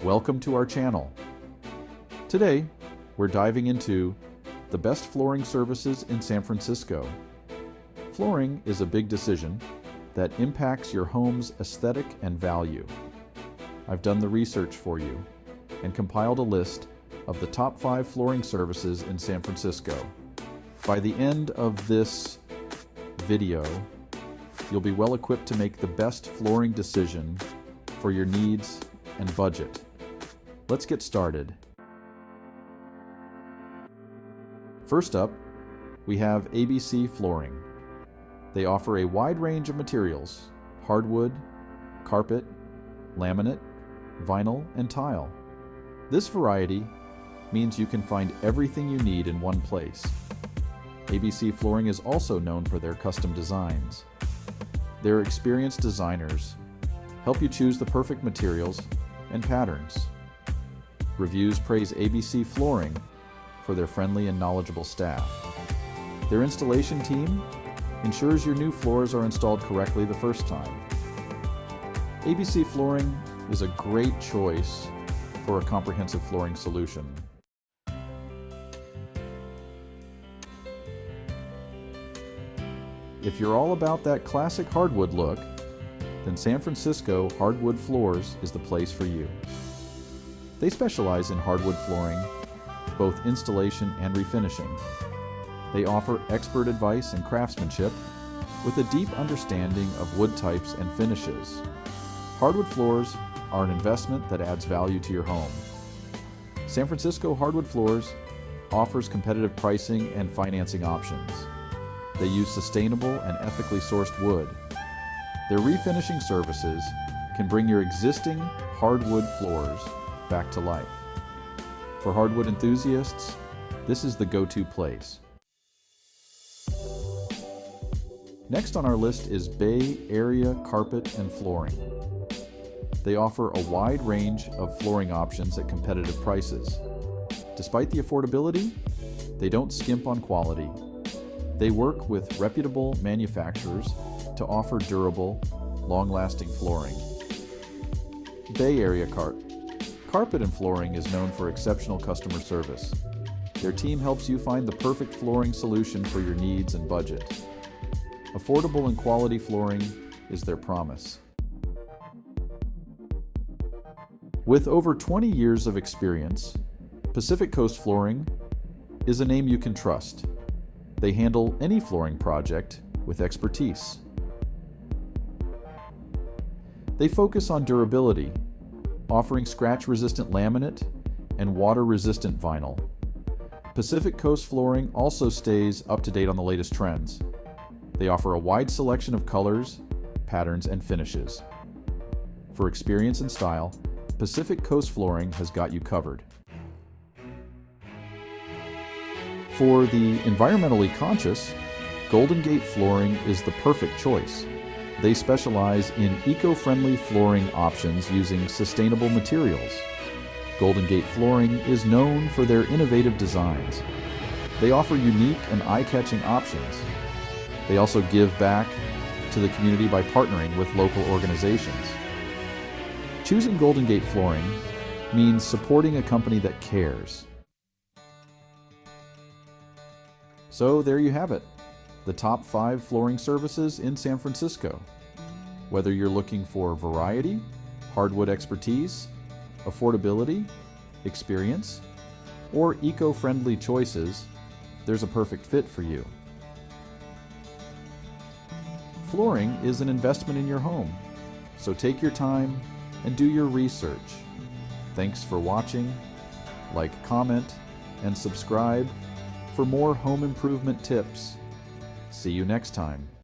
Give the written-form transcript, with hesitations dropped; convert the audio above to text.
Welcome to our channel. Today, we're diving into the best flooring services in San Francisco. Flooring is a big decision that impacts your home's aesthetic and value. I've done the research for you and compiled a list of the top 5 flooring services in San Francisco. By the end of this video, you'll be well equipped to make the best flooring decision for your needs and budget. Let's get started. First up, we have ABC Flooring. They offer a wide range of materials: hardwood, carpet, laminate, vinyl, and tile. This variety means you can find everything you need in one place. ABC Flooring is also known for their custom designs. Their experienced designers help you choose the perfect materials and patterns. Reviews praise ABC Flooring for their friendly and knowledgeable staff. Their installation team ensures your new floors are installed correctly the first time. ABC Flooring is a great choice for a comprehensive flooring solution. If you're all about that classic hardwood look, then San Francisco Hardwood Floors is the place for you. They specialize in hardwood flooring, both installation and refinishing. They offer expert advice and craftsmanship with a deep understanding of wood types and finishes. Hardwood floors are an investment that adds value to your home. San Francisco Hardwood Floors offers competitive pricing and financing options. They use sustainable and ethically sourced wood. Their refinishing services can bring your existing hardwood floors back to life. For hardwood enthusiasts, this is the go-to place. Next on our list is Bay Area Carpet and Flooring. They offer a wide range of flooring options at competitive prices. Despite the affordability, they don't skimp on quality. They work with reputable manufacturers to offer durable, long-lasting flooring. Bay Area Carpet and Flooring is known for exceptional customer service. Their team helps you find the perfect flooring solution for your needs and budget. Affordable and quality flooring is their promise. With over 20 years of experience, Pacific Coast Flooring is a name you can trust. They handle any flooring project with expertise. They focus on durability, offering scratch-resistant laminate and water-resistant vinyl. Pacific Coast Flooring also stays up to date on the latest trends. They offer a wide selection of colors, patterns, and finishes. For experience and style, Pacific Coast Flooring has got you covered. For the environmentally conscious, Golden Gate Flooring is the perfect choice. They specialize in eco-friendly flooring options using sustainable materials. Golden Gate Flooring is known for their innovative designs. They offer unique and eye-catching options. They also give back to the community by partnering with local organizations. Choosing Golden Gate Flooring means supporting a company that cares. So there you have it, the top 5 flooring services in San Francisco. Whether you're looking for variety, hardwood expertise, affordability, experience, or eco-friendly choices, there's a perfect fit for you. Flooring is an investment in your home, so take your time and do your research. Thanks for watching. Like, comment, and subscribe for more home improvement tips. See you next time.